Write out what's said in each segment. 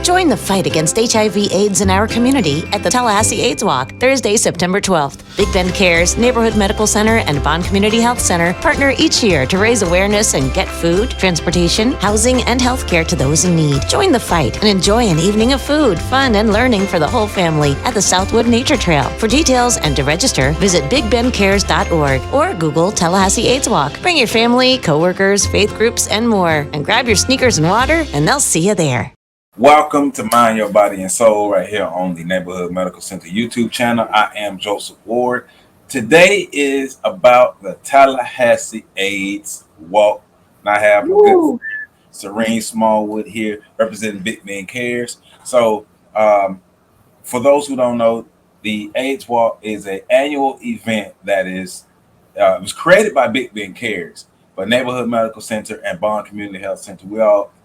Join the fight against HIV/AIDS in our community at the Tallahassee AIDS Walk, Thursday, September 12th. Big Bend Cares, Neighborhood Medical Center, and Bond Community Health Center partner each year to raise awareness and get food, transportation, housing, and health care to those in need. Join the fight and enjoy an evening of food, fun, and learning for the whole family at the Southwood Nature Trail. For details and to register, visit bigbendcares.org or Google Tallahassee AIDS Walk. Bring your family, coworkers, faith groups, and more. And grab your sneakers and water, and they'll see you there. Welcome to Mind Your Body and Soul right here on the Neighborhood Medical Center YouTube channel. I am Joseph Ward. Today is about the Tallahassee AIDS Walk. And I have my good friend Serene Smallwood here representing Big Bend Cares. So for those who don't know, the AIDS Walk is an annual event that is it was created by Big Bend Cares, but Neighborhood Medical Center and Bond Community Health Center.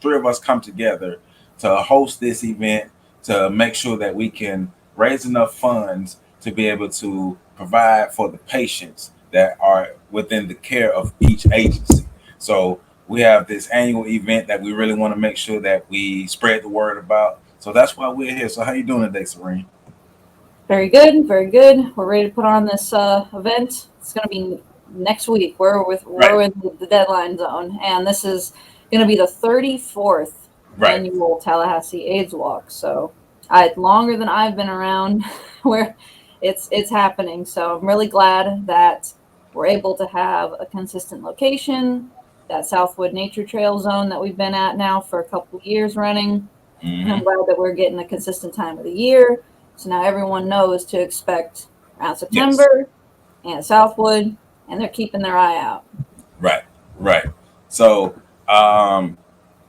Three of us come together to host this event to make sure that we can raise enough funds to be able to provide for the patients that are within the care of each agency. So we have this annual event that we really want to make sure that we spread the word about. So that's why we're here. So how you doing today, Serene? Very good, very good. We're ready to put on this event. It's going to be next week. We're in the deadline zone, and this is going to be the 34th annual Tallahassee AIDS Walk. So longer than I've been around where it's happening. So I'm really glad that we're able to have a consistent location, that Southwood Nature Trail zone that we've been at now for a couple of years running. Mm-hmm. I'm glad that we're getting a consistent time of the year. So now everyone knows to expect around September and Southwood, and they're keeping their eye out. Right. So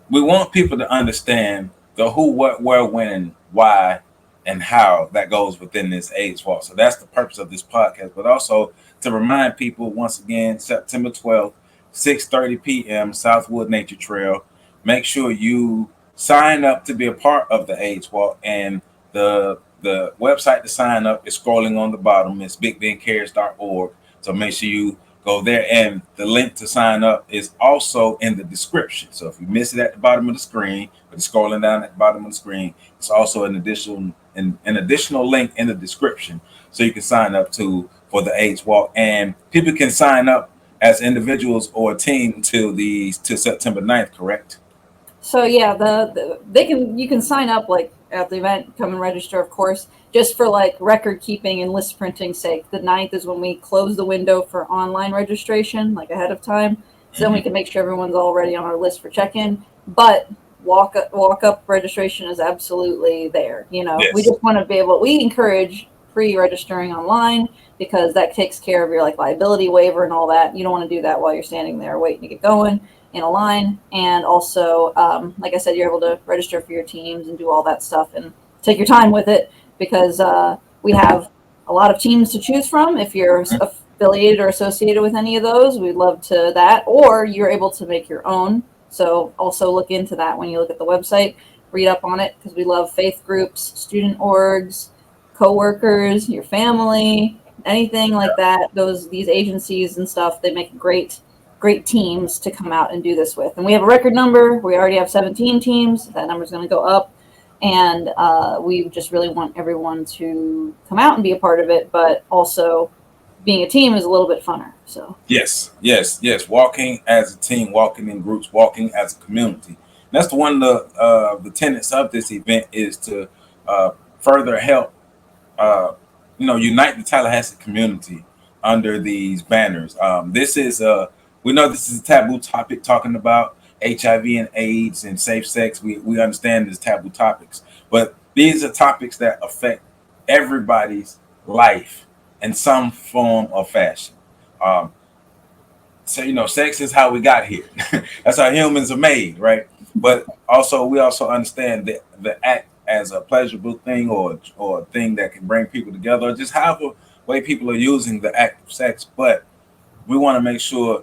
we want people to understand the who, what, where, when, and why, and how that goes within this AIDS Walk. So that's the purpose of this podcast, but also to remind people, once again, September 12th, 6:30 p.m., Southwood Nature Trail. Make sure you sign up to be a part of the AIDS Walk, and the website to sign up is scrolling on the bottom. It's bigbendcares.org. So make sure you go there, and the link to sign up is also in the description. So if you miss it at the bottom of the screen, but it's scrolling down at the bottom of the screen, it's also an additional link in the description, so you can sign up for the AIDS Walk. And people can sign up as individuals or a team till September 9th, correct? So yeah, you can sign up like at the event, come and register, of course, just for like record keeping and list printing sake. The 9th is when we close the window for online registration, like ahead of time. So then we can make sure everyone's already on our list for check-in. But walk up registration is absolutely there. You know, we just want to we encourage pre-registering online, because that takes care of your like liability waiver and all that. You don't want to do that while you're standing there waiting to get going in a line. And also, like I said, you're able to register for your teams and do all that stuff and take your time with it, because we have a lot of teams to choose from. If you're affiliated or associated with any of those, we'd love to that, or you're able to make your own. So also look into that when you look at the website, read up on it, because we love faith groups, student orgs, co-workers, your family, anything like that. These agencies and stuff, they make great teams to come out and do this with. And we have a record number. We already have 17 teams. That number is going to go up. And we just really want everyone to come out and be a part of it. But also, being a team is a little bit funner. So Yes. Walking as a team, walking in groups, walking as a community. And that's one of the tenets of this event, is to further help unite the Tallahassee community under these banners. We know this is a taboo topic, talking about HIV and AIDS and safe sex. We understand these taboo topics, but these are topics that affect everybody's life in some form or fashion. So sex is how we got here. That's how humans are made, right? But we also understand that the act as a pleasurable thing, or a thing that can bring people together, or just however way people are using the act of sex. But we want to make sure,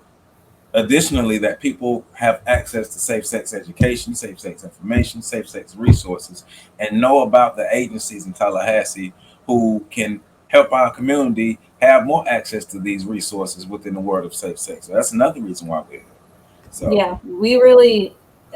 additionally, that people have access to safe sex education, safe sex information, safe sex resources, and know about the agencies in Tallahassee who can help our community have more access to these resources within the world of safe sex. So that's another reason why we're here. So yeah,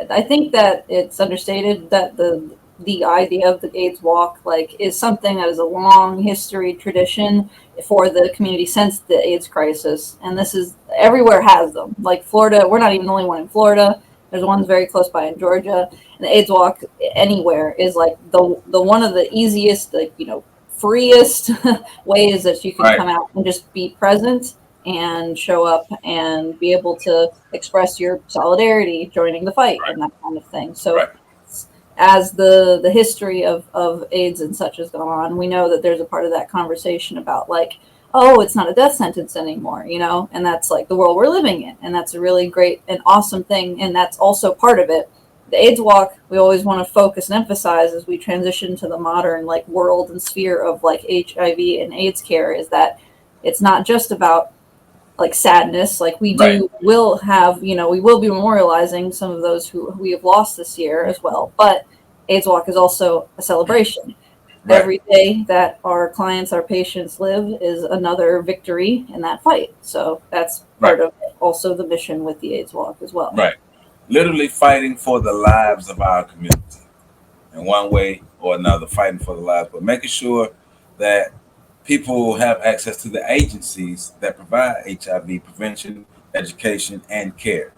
I think that it's understated that the the idea of the AIDS Walk like is something that is a long history tradition for the community since the AIDS crisis, and this is everywhere has them. Like Florida, we're not even the only one in Florida. There's ones very close by in Georgia. And the AIDS Walk anywhere is like the one of the easiest, like freest ways that you can come out and just be present and show up and be able to express your solidarity, joining the fight, and that kind of thing. So as the history of AIDS and such has gone on, we know that there's a part of that conversation about like, oh, it's not a death sentence anymore, and that's like the world we're living in. And that's a really great and awesome thing. And that's also part of it. The AIDS Walk, we always want to focus and emphasize as we transition to the modern like world and sphere of like HIV and AIDS care, is that it's not just about like sadness. Like we will have, we will be memorializing some of those who we have lost this year as well. But AIDS Walk is also a celebration. Every day that our clients, our patients live is another victory in that fight. So that's part of also the mission with the AIDS Walk as well. Literally fighting for the lives of our community in one way or another, fighting for the lives, but making sure that people have access to the agencies that provide HIV prevention, education, and care.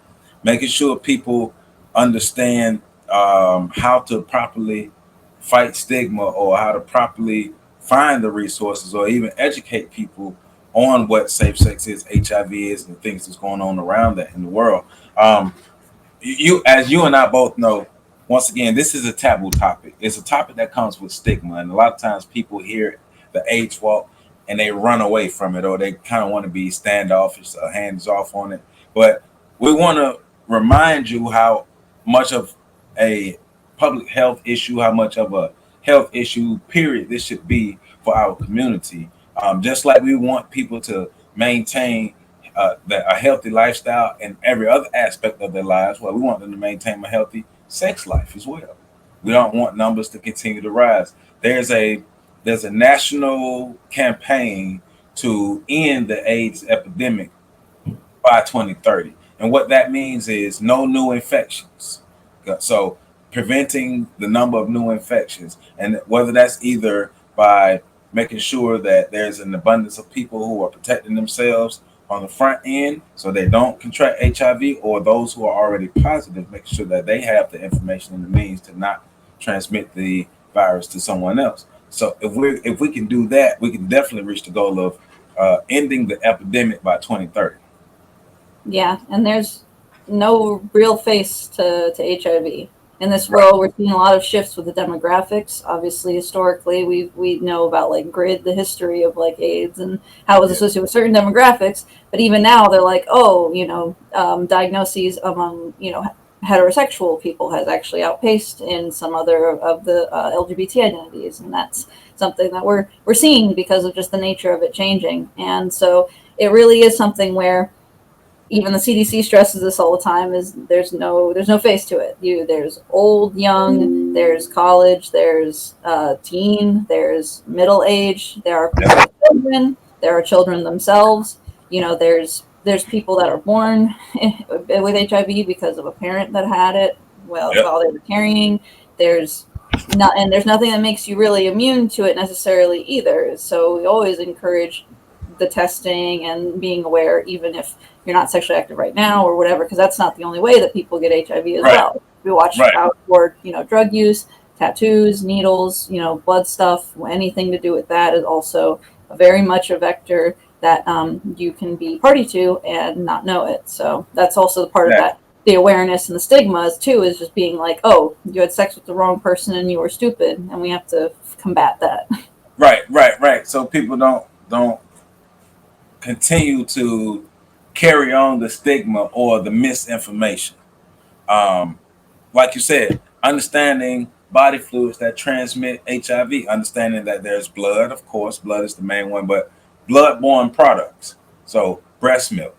Making sure people understand how to properly fight stigma, or how to properly find the resources, or even educate people on what safe sex is, HIV is, and things that's going on around that in the world. As you and I both know, once again, this is a taboo topic. It's a topic that comes with stigma, and a lot of times people hear the AIDS Walk and they run away from it, or they kind of want to be standoffish, hands off on it. But we want to remind you how much of a public health issue, how much of a health issue, period, this should be for our community. Just like we want people to maintain a healthy lifestyle in every other aspect of their lives, well, we want them to maintain a healthy sex life as well. We don't want numbers to continue to rise. There's a national campaign to end the AIDS epidemic by 2030. And what that means is no new infections. So preventing the number of new infections, and whether that's either by making sure that there's an abundance of people who are protecting themselves on the front end so they don't contract HIV, or those who are already positive, making sure that they have the information and the means to not transmit the virus to someone else. So if we can do that, we can definitely reach the goal of ending the epidemic by 2030. Yeah, and there's no real face to HIV. In this world, we're seeing a lot of shifts with the demographics. Obviously, historically, we know about like GRID, the history of like AIDS and how it was associated with certain demographics. But even now, they're like, diagnoses among heterosexual people has actually outpaced in some other of the LGBT identities, and that's something that we're seeing because of just the nature of it changing. And so it really is something where even the CDC stresses this all the time, is there's no face to it. There's old, young, there's college, there's teen, there's middle age, there are children, there are children themselves. There's people that are born with HIV because of a parent that had it while they were carrying. There's nothing that makes you really immune to it necessarily either. So we always encourage the testing and being aware, even if you're not sexually active right now or whatever, because that's not the only way that people get HIV as well. We watch out for drug use, tattoos, needles, blood stuff. Anything to do with that is also very much a vector that you can be party to and not know it. So that's also the part of that. The awareness and the stigmas too is just being like, oh, you had sex with the wrong person and you were stupid, and we have to combat that. Right. So people don't continue to carry on the stigma or the misinformation. Like you said, understanding body fluids that transmit HIV, understanding that there's blood, of course, blood is the main one, but blood-borne products. So breast milk,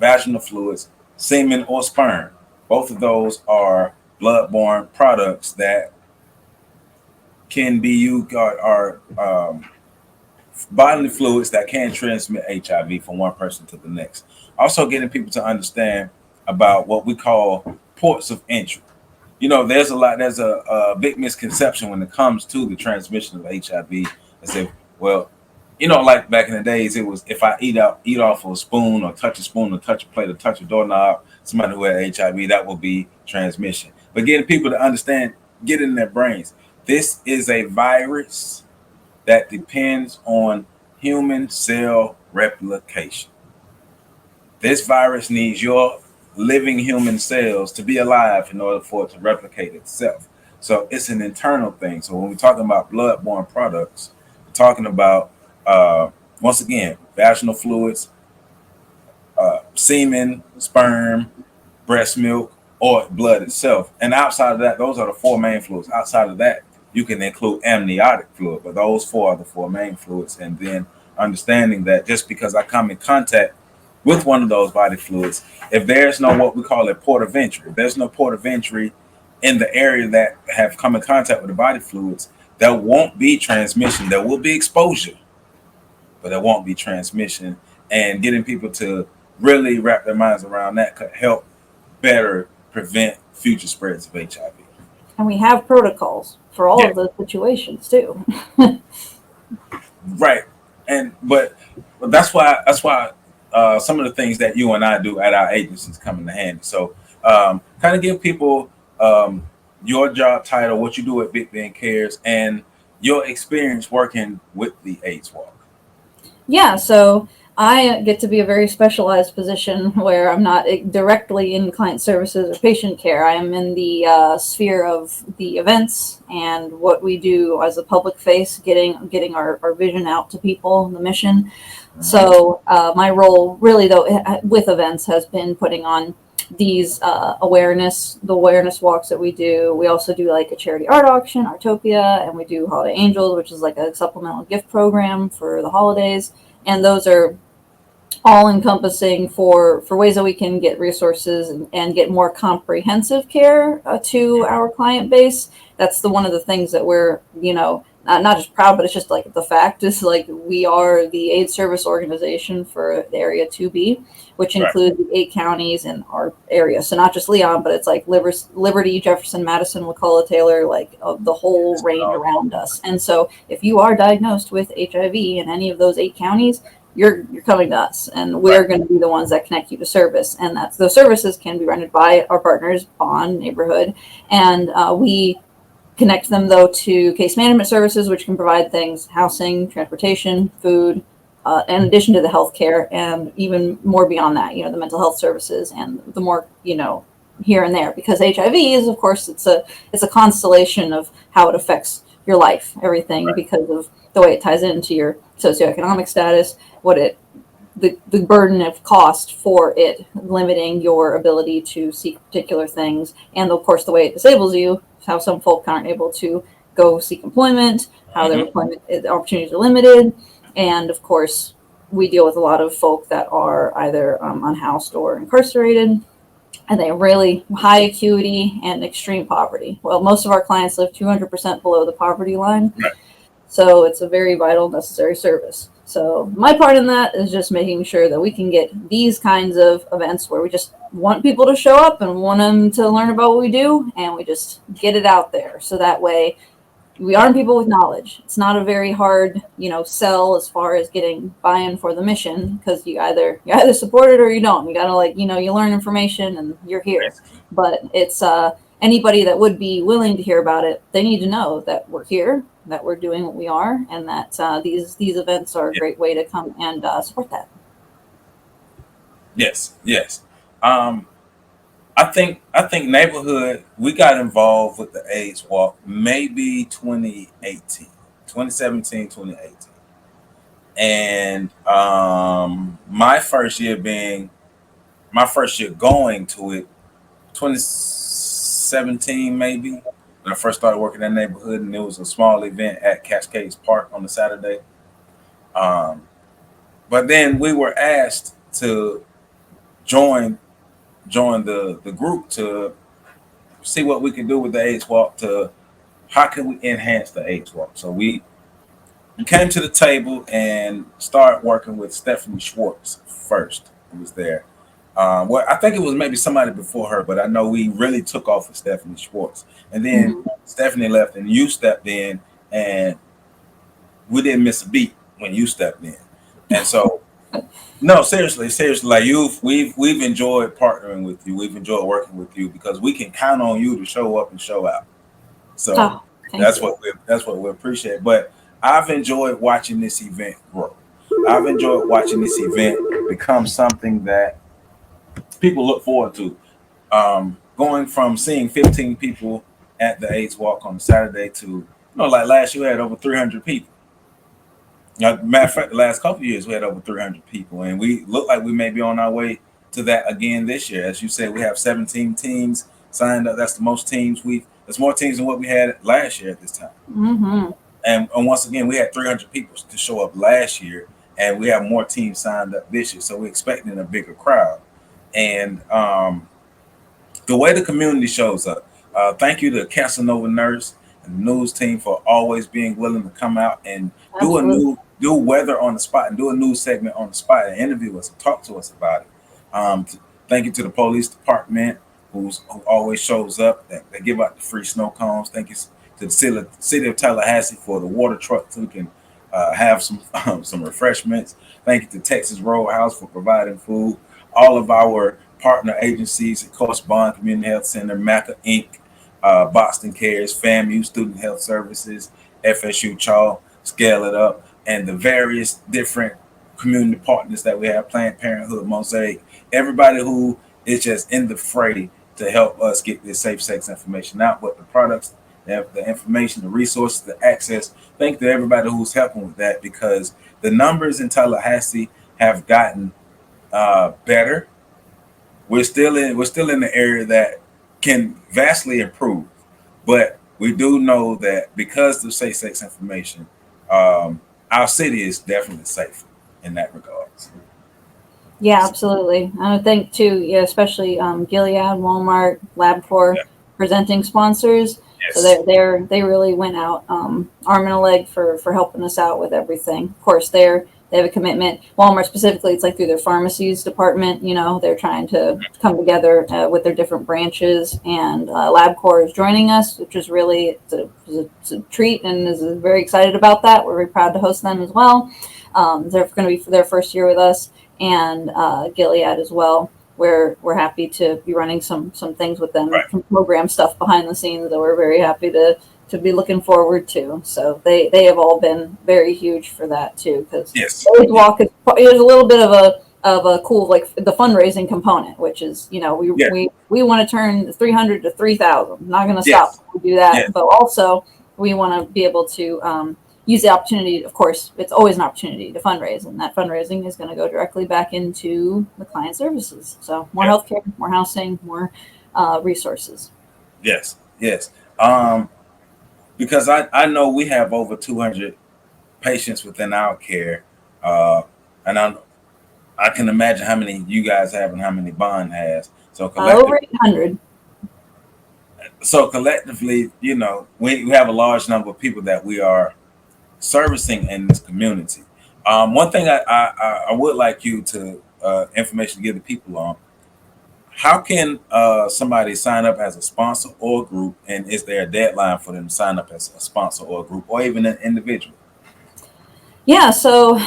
vaginal fluids, semen or sperm, both of those are blood-borne products that can be used, are bodily fluids that can transmit HIV from one person to the next. Also getting people to understand about what we call ports of entry. there's a big misconception when it comes to the transmission of HIV. I say, well, like back in the days, it was if I eat off of a spoon or touch a spoon or touch a plate or touch a doorknob, somebody who had HIV, that will be transmission. But getting people to understand, get in their brains, this is a virus that depends on human cell replication. This virus needs your living human cells to be alive in order for it to replicate itself. So it's an internal thing. So when we're talking about bloodborne products, we're talking about, once again, vaginal fluids, semen, sperm, breast milk, or blood itself. And outside of that, those are the four main fluids. Outside of that, you can include amniotic fluid, but those four are the four main fluids. And then understanding that just because I come in contact with one of those body fluids, if there's no what we call a port of entry, if there's no port of entry in the area that have come in contact with the body fluids, there won't be transmission. There will be exposure, but there won't be transmission. And getting people to really wrap their minds around that could help better prevent future spreads of HIV. And we have protocols for all of those situations too. Right. But that's why some of the things that you and I do at our agencies come into handy. So kind of give people your job title, what you do at Big Ben Cares, and your experience working with the AIDS Walk. Yeah, so I get to be a very specialized position where I'm not directly in client services or patient care. I am in the sphere of the events and what we do as a public face, getting our vision out to people, the mission. So my role really, though, with events has been putting on these awareness walks that we do. We also do like a charity art auction, Artopia, and we do Holiday Angels, which is like a supplemental gift program for the holidays. And those are all encompassing for ways that we can get resources and get more comprehensive care to our client base. That's one of the things that we're, not just proud, but it's just like the fact is like we are the AIDS service organization for the Area 2B, which includes the 8 counties in our area. So not just Leon, but it's like Liberty, Jefferson, Madison, Wakulla, Taylor, like the whole range around us. And so if you are diagnosed with HIV in any of those 8 counties, you're coming to us, and we're going to be the ones that connect you to service. And those services can be rendered by our partners, Bond, Neighborhood, and we connect them though to case management services, which can provide things, housing, transportation, food, in addition to the healthcare, and even more beyond that, the mental health services and the more, here and there, because HIV is, of course, it's a constellation of how it affects your life, everything, because of the way it ties into your socioeconomic status, the burden of cost for it, limiting your ability to seek particular things, and of course the way it disables you, how some folk aren't able to go seek employment, how their employment opportunities are limited, and of course we deal with a lot of folk that are either unhoused or incarcerated, and they really high acuity and extreme poverty. Well, most of our clients live 200% below the poverty line. So it's a very vital, necessary service. So my part in that is just making sure that we can get these kinds of events where we just want people to show up and want them to learn about what we do, and we just get it out there. So that way we arm people with knowledge. It's not a very hard, sell as far as getting buy-in for the mission, because you either support it or you don't. You gotta you learn information and you're here. But it's anybody that would be willing to hear about it, they need to know that we're here, that we're doing what we are, and that these events are a great way to come and support that. Yes. I think Neighborhood, we got involved with the AIDS Walk maybe 2017, 2018. And my first year going to it, 2017 maybe, when I first started working in that neighborhood, and it was a small event at Cascades Park on a Saturday. But then we were asked to join the group to see what we can do with the AIDS Walk, to how can we enhance the AIDS Walk. So we came to the table and started working with Stephanie Schwartz first, who was there. Well, I think it was maybe somebody before her, but I know we really took off with Stephanie Schwartz, and then Mhm. Stephanie left, and you stepped in, and we didn't miss a beat when you stepped in, and so no, seriously, like we've enjoyed partnering with you, we've enjoyed working with you because we can count on you to show up and show out. So Oh, thank you. that's what we appreciate. But I've enjoyed watching this event grow. I've enjoyed watching this event become something that people look forward to. Going from seeing 15 people at the AIDS Walk on Saturday to, like last year we had over 300 people. Matter of fact, the last couple of years we had over 300 people, and we look like we may be on our way to that again this year. As you said, we have 17 teams signed up. That's the most teams That's more teams than what we had last year at this time. Mm-hmm. And once again, we had 300 people to show up last year, and we have more teams signed up this year. So we're expecting a bigger crowd. And the way the community shows up, thank you to Casanova Nurse and the news team for always being willing to come out and Absolutely. do weather on the spot and do a news segment on the spot and interview us and talk to us about it. Thank you to the police department who always shows up. They give out the free snow cones. Thank you to the city of Tallahassee for the water truck so we can have some refreshments. Thank you to Texas Roadhouse for providing food. All of our partner agencies, of course, Bond Community Health Center, MACA Inc., Boston Cares, FAMU Student Health Services, FSU CHAW, Scale It Up, and the various different community partners that we have, Planned Parenthood, Mosaic, everybody who is just in the fray to help us get this safe sex information out, but the products, the information, the resources, the access. Thank you to everybody who's helping with that because the numbers in Tallahassee have gotten better. We're still in the area that can vastly improve, but we do know that because of safe sex information, our city is definitely safe in that regards. Yeah, absolutely. I would think too, yeah, especially Gilead, Walmart, LabCorp Yeah. presenting sponsors. So Yes. they really went out arm and a leg for helping us out with everything. Of course, they have a commitment. Walmart specifically, it's like through their pharmacies department. They're trying to come together with their different branches, and LabCorp is joining us, which is really it's a treat, and is very excited about that. We're very proud to host them as well. They're going to be for their first year with us, and Gilead as well. We're happy to be running some things with them, Right. some program stuff behind the scenes that we're very happy to be looking forward to. So they have all been very huge for that too, because Yes. AIDS Walk is a little bit of a cool, like the fundraising component, which is Yeah. we want to turn 300 to 3,000. Not going to stop Yes. when we do that, Yes. but also we want to be able to use the opportunity. Of course, it's always an opportunity to fundraise, and that fundraising is going to go directly back into the client services. So more Yes. healthcare, more housing, more resources. Yes. Yes. Because I know we have over 200 patients within our care, and I can imagine how many you guys have and how many Bond has. Over 800. So collectively, we have a large number of people that we are servicing in this community. One thing I would like you to information to give the people on. How can somebody sign up as a sponsor or a group, and is there a deadline for them to sign up as a sponsor or a group, or even an individual? Yeah, so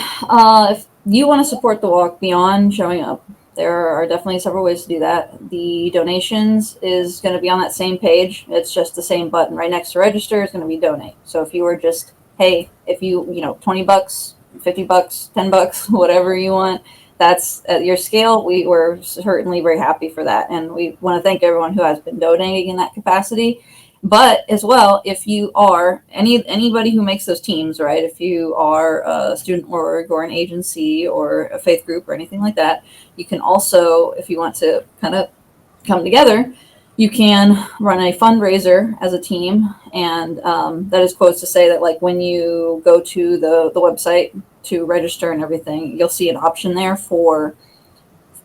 if you want to support the walk beyond showing up, there are definitely several ways to do that. The donations is going to be on that same page. It's just the same button right next to register is going to be donate. So if you were just, hey, if you 20 bucks, 50 bucks, 10 bucks, whatever you want, that's at your scale. We were certainly very happy for that. And we want to thank everyone who has been donating in that capacity. But as well, if you are anybody who makes those teams, right? If you are a student org or an agency or a faith group or anything like that, you can also, if you want to kind of come together, you can run a fundraiser as a team. And that is quotes to say that, like, when you go to the website to register and everything, you'll see an option there for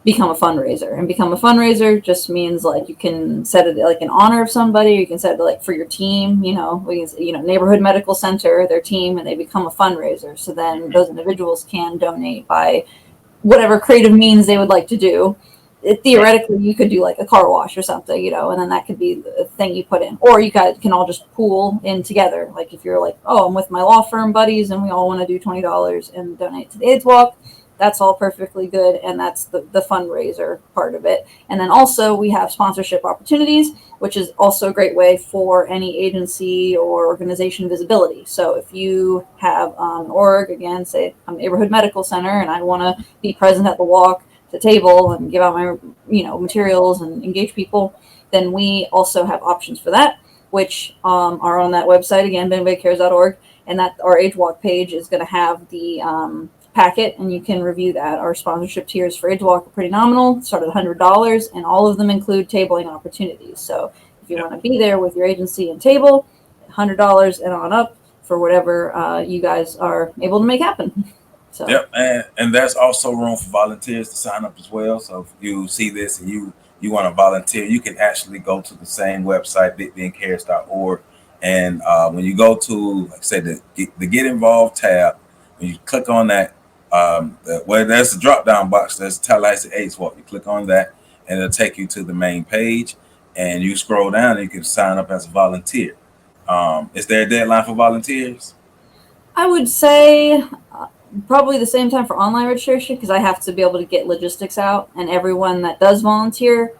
become a fundraiser. And become a fundraiser just means, like, you can set it like in honor of somebody, or you can set it like for your team, neighborhood medical center, their team, and they become a fundraiser. So then those individuals can donate by whatever creative means they would like to do. theoretically you could do like a car wash or something, and then that could be the thing you put in. Or you guys can all just pool in together. Like if you're like, oh, I'm with my law firm buddies and we all want to do $20 and donate to the AIDS Walk, that's all perfectly good. And that's the fundraiser part of it. And then also we have sponsorship opportunities, which is also a great way for any agency or organization visibility. So if you have an org, again, say a neighborhood medical center, and I want to be present at the walk to table and give out my materials and engage people, then we also have options for that, which are on that website again, benbigcares.org, and that our AIDS Walk page is going to have the packet, and you can review that. Our sponsorship tiers for AIDS Walk are pretty nominal, start at $100, and all of them include tabling opportunities. So if you want to be there with your agency and table, $100 and on up for whatever you guys are able to make happen. So. Yep, and there's also room for volunteers to sign up as well. So if you see this and you want to volunteer, you can actually go to the same website, bigbencares.org, and when you go to, like I said, the Get Involved tab, when you click on that, there's a drop down box. There's Tallahassee AIDS Walk. You click on that, and it'll take you to the main page, and you scroll down, and you can sign up as a volunteer. Is there a deadline for volunteers? I would say probably the same time for online registration, because I have to be able to get logistics out, and everyone that does volunteer,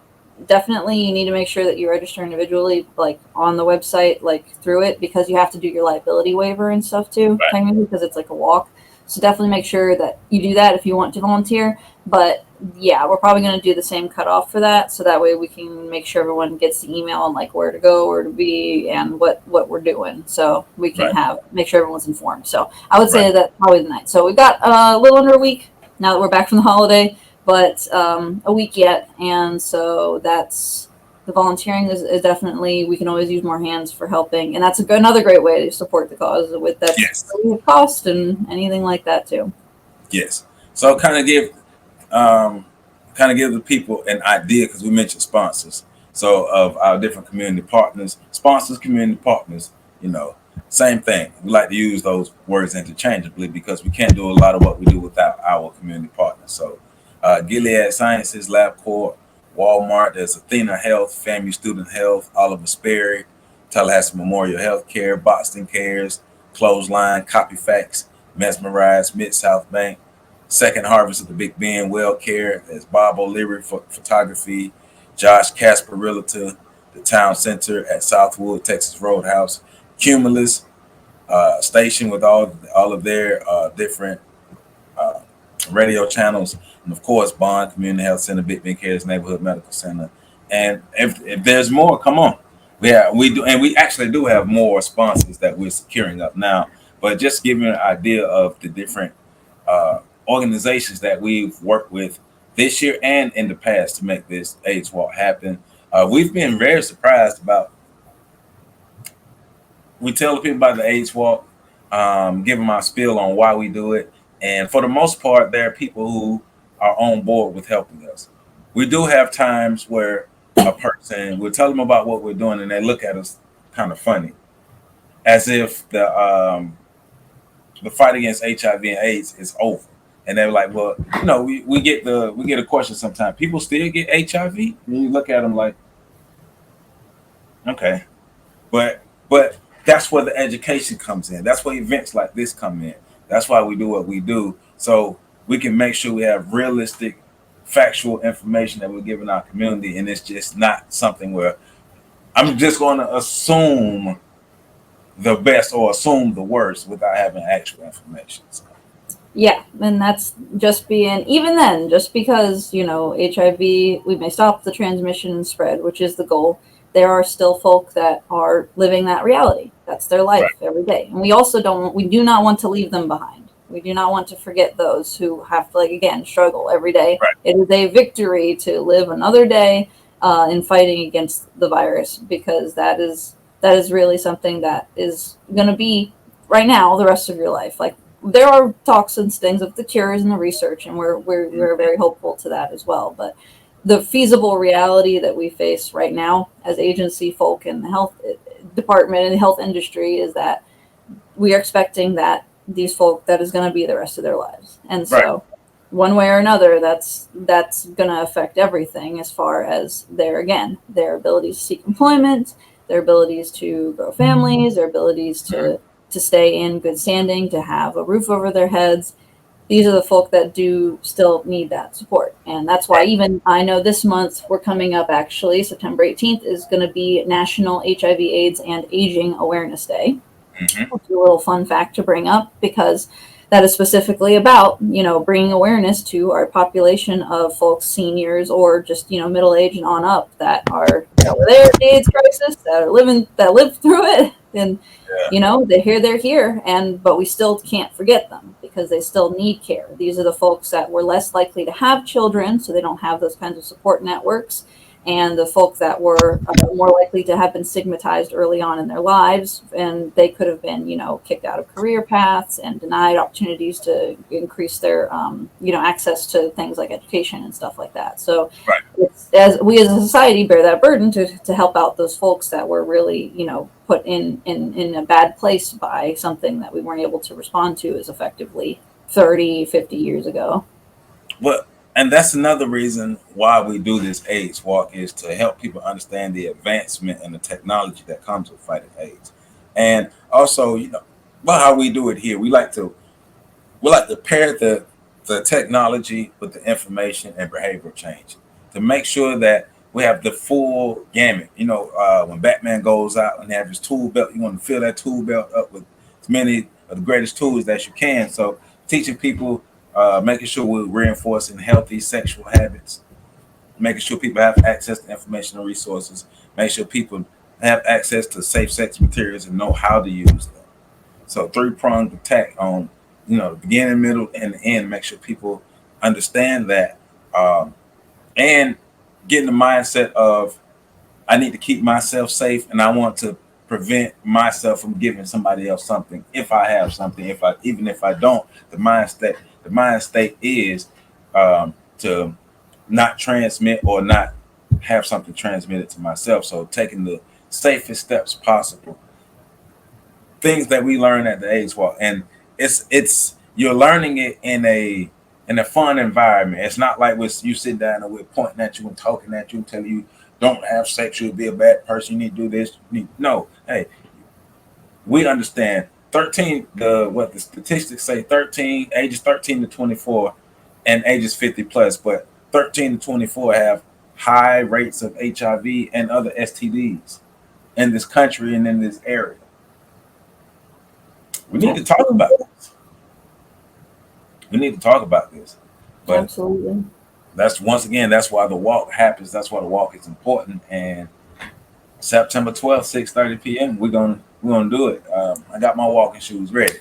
definitely you need to make sure that you register individually, like on the website, like through it, because you have to do your liability waiver and stuff too, Right. technically, because it's like a walk. So definitely make sure that you do that if you want to volunteer. But yeah, we're probably going to do the same cutoff for that, so that way we can make sure everyone gets the email on like where to go, where to be, and what we're doing, so we can make sure everyone's informed. So I would say that probably the night. So we've got a little under a week now that we're back from the holiday, but a week yet, and so that's the volunteering is definitely, we can always use more hands for helping, and that's another great way to support the cause with that cost and anything like that too. Yes. So kind of give the people an idea, because we mentioned sponsors. So of our different community partners, sponsors, community partners, same thing. We like to use those words interchangeably because we can't do a lot of what we do without our community partners. So Gilead Sciences, LabCorp, Walmart, there's Athena Health, FAMU Student Health, Oliver Sperry, Tallahassee Memorial Healthcare, Boston Cares, Clothesline, Copyfax, Mesmerize, Mid-South Bank, Second Harvest of the Big Ben, Well Care, there's Bob O'Leary for Photography, Josh Casper Realtor, the Town Center at Southwood, Texas Roadhouse, Cumulus station with all of their different radio channels, and of course Bond Community Health Center, Big Ben Cares Neighborhood Medical Center. And if there's more, come on. We do, and we actually do have more sponsors that we're securing up now. But just giving you an idea of the different organizations that we've worked with this year and in the past to make this AIDS Walk happen. We've been very surprised about. We tell the people about the AIDS Walk, give them our spiel on why we do it, and for the most part, there are people who are on board with helping us. We do have times where a person, we'll tell them about what we're doing, and they look at us kind of funny, as if the fight against HIV and AIDS is over. And they're like, well, we get a question sometimes. People still get HIV? And you look at them like, okay, but that's where the education comes in. That's where events like this come in. That's why we do what we do, so we can make sure we have realistic, factual information that we're giving our community, and it's just not something where I'm just going to assume the best or assume the worst without having actual information. So. Yeah, and that's just even then, just because, HIV, we may stop the transmission and spread, which is the goal, there are still folk that are living that reality. That's their life every day. And we also do not want to leave them behind. We do not want to forget those who have to, again, struggle every day. Right. It is a victory to live another day in fighting against the virus, because that is really something that is going to be right now the rest of your life. Like, there are talks and things of the cures and the research, and we're very hopeful to that as well. But the feasible reality that we face right now as agency folk in the health department and the health industry is that we are expecting that these folk, that is going to be the rest of their lives. And so one way or another, that's going to affect everything as far as their abilities to seek employment, their abilities to grow families, their abilities to stay in good standing, to have a roof over their heads. These are the folk that do still need that support. And that's why even I know this month we're coming up, actually, September 18th is going to be National HIV AIDS and Aging Awareness Day. Mm-hmm. Which is a little fun fact to bring up, because that is specifically about, bringing awareness to our population of folks, seniors, or just, middle age and on up, that were there in the AIDS crisis, that live through it. And, they're here, but we still can't forget them, because they still need care. These are the folks that were less likely to have children, so they don't have those kinds of support networks. And the folk that were more likely to have been stigmatized early on in their lives, and they could have been, kicked out of career paths and denied opportunities to increase their, access to things like education and stuff like that. So, Right. It's, as we as a society bear that burden to help out those folks that were really, put in a bad place by something that we weren't able to respond to as effectively 30, 50 years ago. Well, and that's another reason why we do this AIDS walk, is to help people understand the advancement and the technology that comes with fighting AIDS. And also, well, how we do it here, we like to pair the technology with the information and behavioral change to make sure that we have the full gamut. When Batman goes out and have his tool belt, you want to fill that tool belt up with as many of the greatest tools that you can. So teaching people, making sure we're reinforcing healthy sexual habits, making sure people have access to information and resources, make sure people have access to safe sex materials and know how to use them. So three-pronged attack on, the beginning, middle, and the end. Make sure people understand that, and get in the mindset of, I need to keep myself safe, and I want to prevent myself from giving somebody else something. If I have something, even if I don't, the mind state is to not transmit or not have something transmitted to myself. So taking the safest steps possible. Things that we learn at the AIDS Walk, and it's you're learning it in a fun environment. It's not like you sit down and we're pointing at you and talking at you and telling you don't have sex, you'll be a bad person, you need to do this. No, hey, we understand 13, what the statistics say, ages 13 to 24 and ages 50 plus, but 13 to 24 have high rates of HIV and other STDs in this country and in this area. We need to talk about this. But Absolutely. that's why the walk happens. That's why the walk is important. And September 12th, 6:30 p.m. We're gonna do it. I got my walking shoes ready.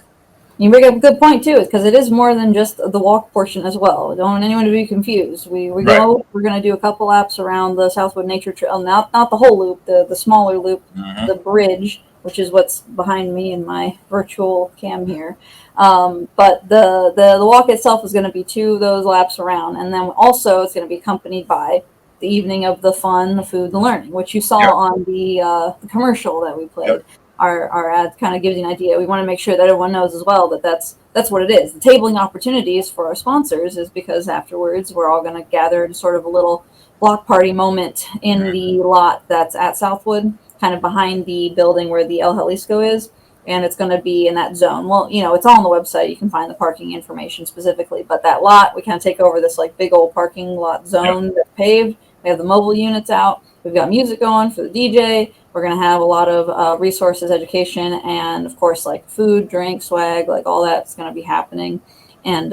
You bring up a good point too, because it is more than just the walk portion as well. I don't want anyone to be confused. We're going to do a couple laps around the Southwood Nature Trail, not the whole loop, the smaller loop, the bridge, which is what's behind me in my virtual cam here. But the walk itself is going to be 2 of those laps around, and then also it's going to be accompanied by the evening of the fun, the food, the learning, which you saw on the commercial that we played. Yep. Our ad kind of gives you an idea. We want to make sure that everyone knows as well that that's what it is. The tabling opportunities for our sponsors is because afterwards we're all going to gather in sort of a little block party moment in the lot that's at Southwood, kind of behind the building where the El Jalisco is, and it's going to be in that zone. Well, it's all on the website. You can find the parking information specifically, but that lot, we kind of take over this like big old parking lot zone that's paved. We have the mobile units out. We've got music going for the DJ. We're going to have a lot of resources, education, and of course, like food, drink, swag, like all that's going to be happening. And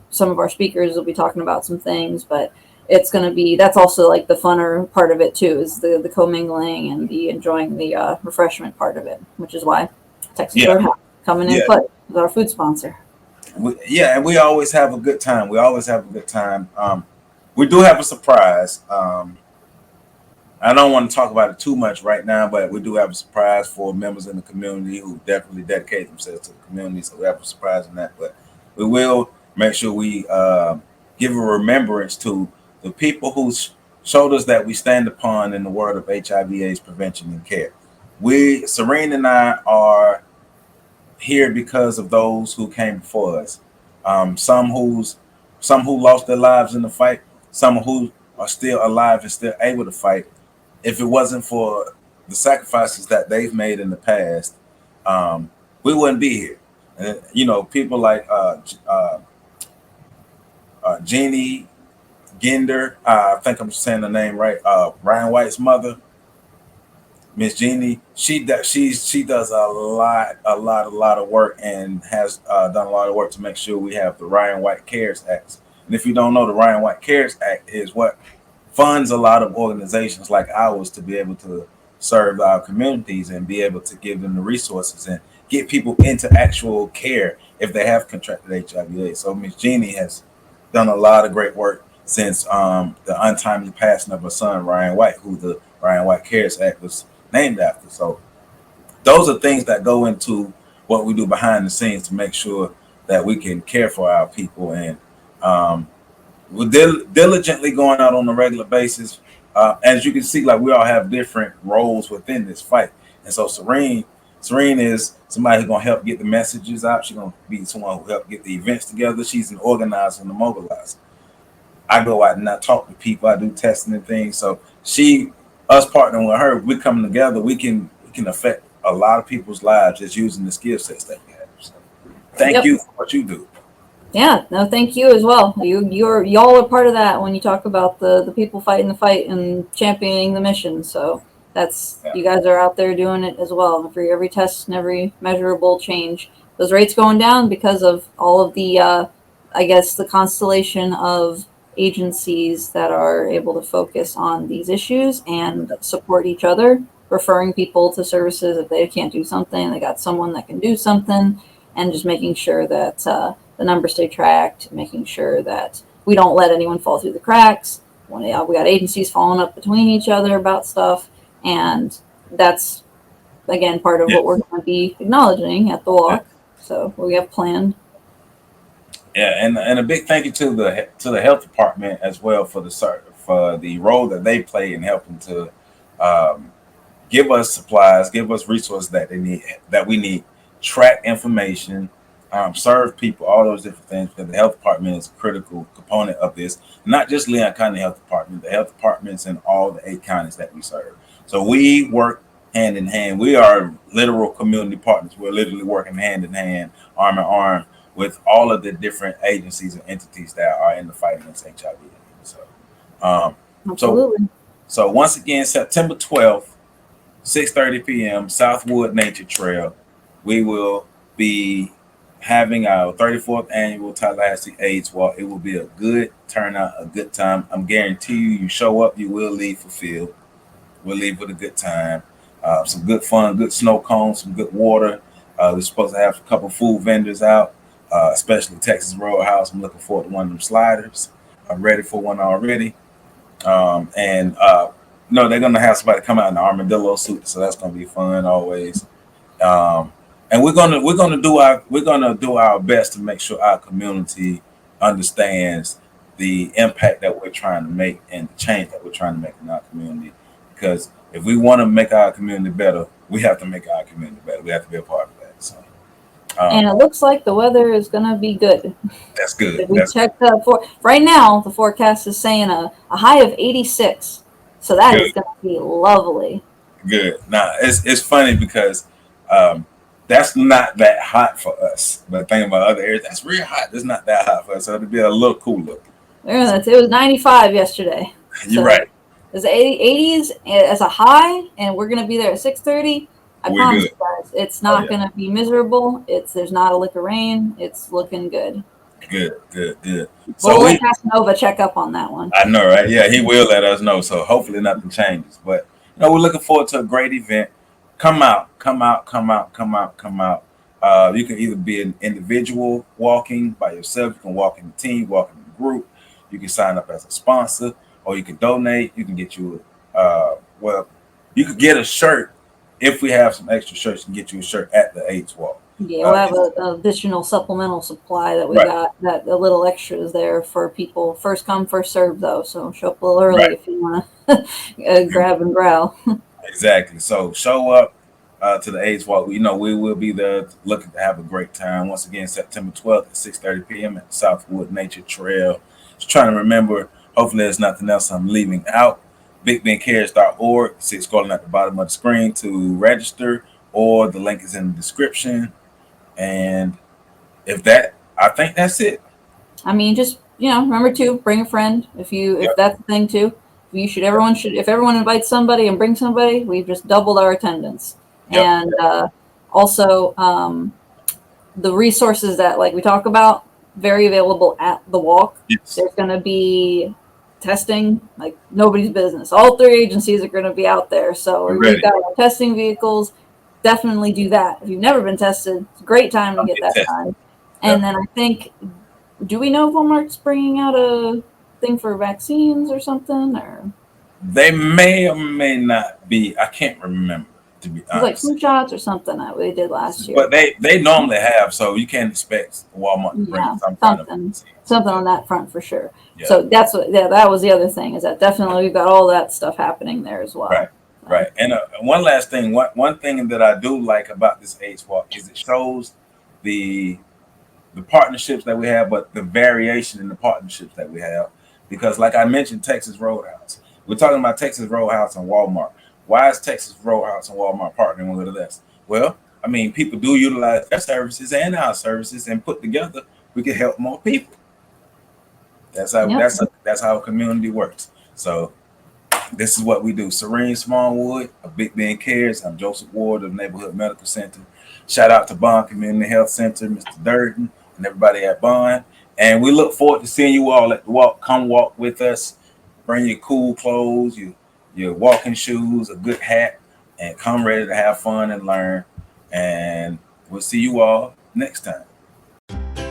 some of our speakers will be talking about some things, but it's going to be, that's also like the funner part of it too, is the commingling and the enjoying the refreshment part of it, which is why Texas Roadhouse coming in play as our food sponsor. And we always have a good time. We do have a surprise. I don't want to talk about it too much right now, but we do have a surprise for members in the community who definitely dedicate themselves to the community. So we have a surprise in that, but we will make sure we give a remembrance to the people who showed us that we stand upon in the world of HIV/AIDS prevention and care. Serene and I are here because of those who came before us. Some whose some who lost their lives in the fight, some who are still alive and still able to fight. If it wasn't for the sacrifices that they've made in the past, we wouldn't be here. And, people like Jeannie Ginder, I think I'm saying the name right. Ryan White's mother, Miss Jeannie, she does a lot of work, and has done a lot of work to make sure we have the Ryan White Cares Act. And if you don't know, the Ryan White Cares Act is what funds a lot of organizations like ours to be able to serve our communities and be able to give them the resources and get people into actual care if they have contracted HIV/AIDS. So Miss Jeannie has done a lot of great work since the untimely passing of her son Ryan White, who the Ryan White Cares Act was named after. So those are things that go into what we do behind the scenes to make sure that we can care for our people, and we're diligently going out on a regular basis. As you can see, like, we all have different roles within this fight, and so Serene is somebody who's gonna help get the messages out. She's gonna be someone who help get the events together. She's an organizer and a mobilizer. I go out and I talk to people. I do testing and things. So us partnering with her, we come together. We can affect a lot of people's lives just using the skill sets that we have. So thank you for what you do. Yeah, no, thank you as well. Y'all are part of that when you talk about the people fighting the fight and championing the mission. So you guys are out there doing it as well. And for every test and every measurable change, those rates going down because of all of the, I guess, the constellation of agencies that are able to focus on these issues and support each other, referring people to services. If they can't do something, they got someone that can do something, and just making sure that the numbers stay tracked, making sure that we don't let anyone fall through the cracks. We got agencies falling up between each other about stuff, and that's, again, part of what we're going to be acknowledging at the walk. So we have planned. Yeah, and a big thank you to the health department as well for the role that they play in helping to give us supplies, give us resources that we need, track information, serve people, all those different things. Because the health department is a critical component of this. Not just Leon County Health Department, the health departments in all the 8 counties that we serve. So we work hand in hand. We are literal community partners. We're literally working hand in hand, arm in arm, with all of the different agencies and entities that are in the fight against HIV. So once again, September 12th, 6:30 p.m., Southwood Nature Trail, we will be having our 34th annual Tallahassee AIDS Walk. It will be a good turnout, a good time. I'm guarantee you show up, you will leave fulfilled. We'll leave with a good time. Some good fun, good snow cones, some good water. We're supposed to have a couple food vendors out, especially Texas Roadhouse. I'm looking forward to one of them sliders. I'm ready for one already. They're gonna have somebody come out in the armadillo suit, so that's gonna be fun always. And we're gonna do our best to make sure our community understands the impact that we're trying to make and the change that we're trying to make in our community. Because if we want to make our community better, we have to make our community better. We have to be a part of that. So, and it looks like the weather is going to be good. That's good. We checked right now. The forecast is saying a high of 86, so that is going to be lovely. Good. Now it's funny because that's not that hot for us. But thinking about other areas, that's real hot. It's not that hot for us, so it'll be a little cooler. Yeah, it was 95 yesterday. You're right. It's 80s as a high, and we're going to be there at 6:30. I promise you guys, it's not going to be miserable. There's not a lick of rain. It's looking good. Good. So we'll let Casanova check up on that one. I know, right? Yeah, he will let us know. So hopefully nothing changes. But we're looking forward to a great event. Come out. You can either be an individual walking by yourself, you can walk in a team, walk in a group, you can sign up as a sponsor, or you can donate. You can get you you could get a shirt. If we have some extra shirts, you can get you a shirt at the AIDS Walk. Yeah, we'll have an additional supplemental supply that we got, that a little extras there for people. First come, first serve, though. So show up a little early if you want to grab and growl. Exactly. So show up. to the AIDS Walk. You know, we will be there looking to have a great time. Once again, September 12th at 6:30 p.m. at the Southwood Nature Trail. Just trying to remember, hopefully there's nothing else I'm leaving out. BigBenCares.org. See it scrolling at the bottom of the screen to register, or the link is in the description. And I think that's it. I mean, just, remember to bring a friend if that's the thing too. If everyone invites somebody and brings somebody, we've just doubled our attendance. Yep. And also the resources that like we talk about, very available at the walk. Yes. There's going to be testing like nobody's business. All 3 agencies are going to be out there. So we've got our testing vehicles. Definitely do that. If you've never been tested, it's a great time to get that done. And then I think, do we know if Walmart's bringing out a thing for vaccines or something? Or they may or may not be. I can't remember, to be honest. Like flu shots or something that they did last year. But they normally have, so you can't expect Walmart to bring something on that front for sure. Yeah. So that was the other thing, is that definitely we've got all that stuff happening there as well. Right. And one last thing, one thing that I do like about this AIDS Walk is it shows the partnerships that we have, but the variation in the partnerships that we have. Because like I mentioned, Texas Roadhouse. We're talking about Texas Roadhouse and Walmart. Why is Texas Roadhouse and Walmart partnering with us? Well, I mean, people do utilize their services and our services, and put together, we can help more people. That's how a community works. So this is what we do. Serene Smallwood of Big Ben Cares. I'm Joseph Ward of Neighborhood Medical Center. Shout out to Bond Community Health Center, Mr. Durden, and everybody at Bond. And we look forward to seeing you all at the walk. Come walk with us. Bring your cool clothes, your walking shoes, a good hat, and come ready to have fun and learn. And we'll see you all next time.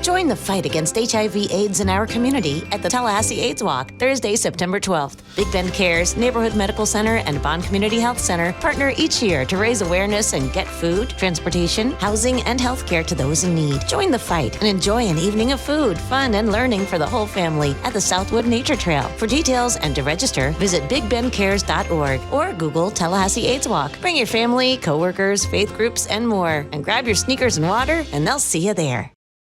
Join the fight against HIV/AIDS in our community at the Tallahassee AIDS Walk, Thursday, September 12th. Big Ben Cares, Neighborhood Medical Center, and Bond Community Health Center partner each year to raise awareness and get food, transportation, housing, and health care to those in need. Join the fight and enjoy an evening of food, fun, and learning for the whole family at the Southwood Nature Trail. For details and to register, visit BigBenCares.org or Google Tallahassee AIDS Walk. Bring your family, coworkers, faith groups, and more, and grab your sneakers and water, and they'll see you there.